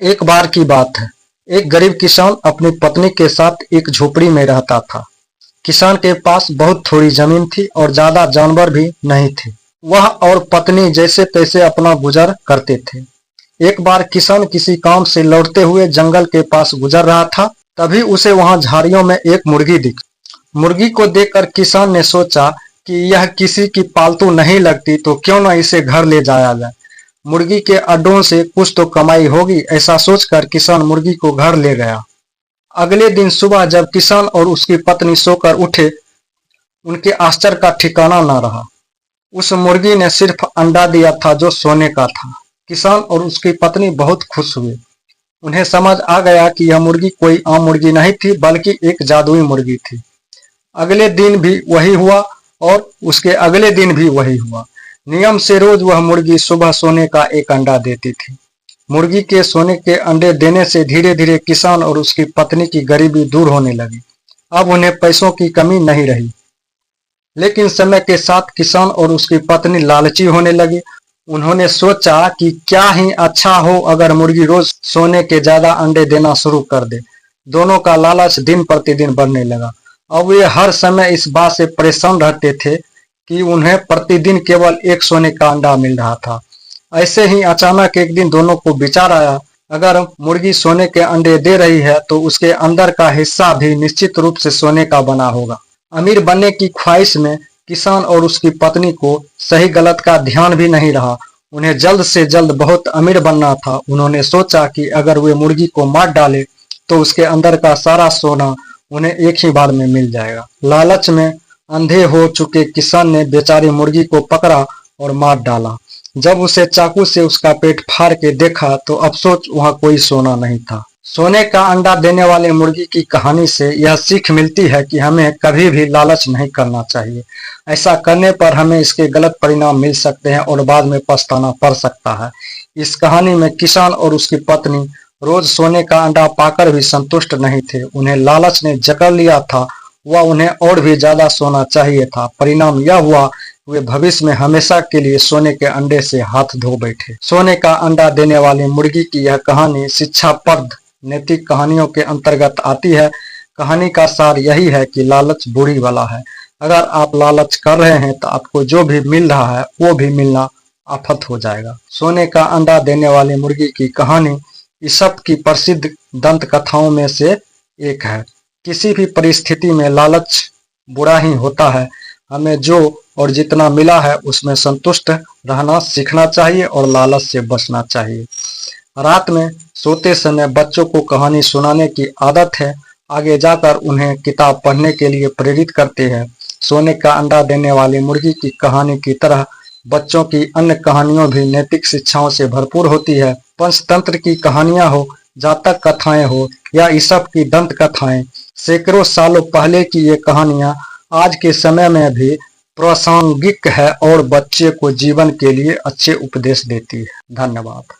एक बार की बात है। एक गरीब किसान अपनी पत्नी के साथ एक झोपड़ी में रहता था। किसान के पास बहुत थोड़ी जमीन थी और ज्यादा जानवर भी नहीं थे। वह और पत्नी जैसे तैसे अपना गुजर करते थे। एक बार किसान किसी काम से लौटते हुए जंगल के पास गुजर रहा था। तभी उसे वहां झाड़ियों में एक मुर्गी दिखी। मुर्गी को देखकर किसान ने सोचा कि यह किसी की पालतू नहीं लगती, तो क्यों न इसे घर ले जाया जाए। मुर्गी के अंडों से कुछ तो कमाई होगी, ऐसा सोचकर किसान मुर्गी को घर ले गया। अगले दिन सुबह जब किसान और उसकी पत्नी सोकर उठे, उनके आश्चर्य का ठिकाना न रहा। उस मुर्गी ने सिर्फ अंडा दिया था जो सोने का था। किसान और उसकी पत्नी बहुत खुश हुए। उन्हें समझ आ गया कि यह मुर्गी कोई आम मुर्गी नहीं थी, बल्कि एक जादुई मुर्गी थी। अगले दिन भी वही हुआ और उसके अगले दिन भी वही हुआ। नियम से रोज वह मुर्गी सुबह सोने का एक अंडा देती थी। मुर्गी के सोने के अंडे देने से धीरे धीरे किसान और उसकी पत्नी की गरीबी दूर होने लगी। अब उन्हें पैसों की कमी नहीं रही। लेकिन समय के साथ किसान और उसकी पत्नी लालची होने लगे। उन्होंने सोचा कि क्या ही अच्छा हो अगर मुर्गी रोज सोने के ज्यादा अंडे देना शुरू कर दे। दोनों का लालच दिन प्रतिदिन बढ़ने लगा। अब वे हर समय इस बात से परेशान रहते थे कि उन्हें प्रतिदिन केवल एक सोने का अंडा मिल रहा था। ऐसे ही अचानक एक दिन दोनों को विचार आया, अगर मुर्गी सोने के अंडे दे रही है तो उसके अंदर का हिस्सा भी निश्चित रूप से सोने का बना होगा। अमीर बनने की ख्वाहिश में किसान और उसकी पत्नी को सही गलत का ध्यान भी नहीं रहा। उन्हें जल्द से जल्द बहुत अमीर बनना था। उन्होंने सोचा कि अगर वे मुर्गी को मार डाले तो उसके अंदर का सारा सोना उन्हें एक ही बार में मिल जाएगा। लालच में अंधे हो चुके किसान ने बेचारी मुर्गी को पकड़ा और मार डाला। जब उसे चाकू से उसका पेट फाड़ के देखा तो अफसोस, वहां कोई सोना नहीं था। सोने का अंडा देने वाले मुर्गी की कहानी से यह सीख मिलती है कि हमें कभी भी लालच नहीं करना चाहिए। ऐसा करने पर हमें इसके गलत परिणाम मिल सकते हैं और बाद में पछताना पड़ सकता है। इस कहानी में किसान और उसकी पत्नी रोज सोने का अंडा पाकर भी संतुष्ट नहीं थे। उन्हें लालच ने जकड़ लिया था। वह उन्हें और भी ज्यादा सोना चाहिए था। परिणाम यह हुआ, वे भविष्य में हमेशा के लिए सोने के अंडे से हाथ धो बैठे। सोने का अंडा देने वाली मुर्गी की यह कहानी शिक्षाप्रद नैतिक कहानियों के अंतर्गत आती है। कहानी का सार यही है कि लालच बुरी वाला है। अगर आप लालच कर रहे हैं तो आपको जो भी मिल रहा है वो भी मिलना आफत हो जाएगा। सोने का अंडा देने वाली मुर्गी की कहानी ईसप की प्रसिद्ध दंत कथाओं में से एक है। किसी भी परिस्थिति में लालच बुरा ही होता है। हमें जो और जितना मिला है उसमें संतुष्ट रहना सीखना चाहिए और लालच से बचना चाहिए। रात में सोते समय बच्चों को कहानी सुनाने की आदत है। आगे जाकर उन्हें किताब पढ़ने के लिए प्रेरित करते हैं। सोने का अंडा देने वाली मुर्गी की कहानी की तरह बच्चों की अन्य कहानियों भी नैतिक शिक्षाओं से भरपूर होती है। पंचतंत्र की कहानियां हो, जातक कथाएं हो या ईसप की दंत कथाएं, सैकड़ों सालों पहले की ये कहानियां आज के समय में भी प्रासंगिक है और बच्चे को जीवन के लिए अच्छे उपदेश देती है। धन्यवाद।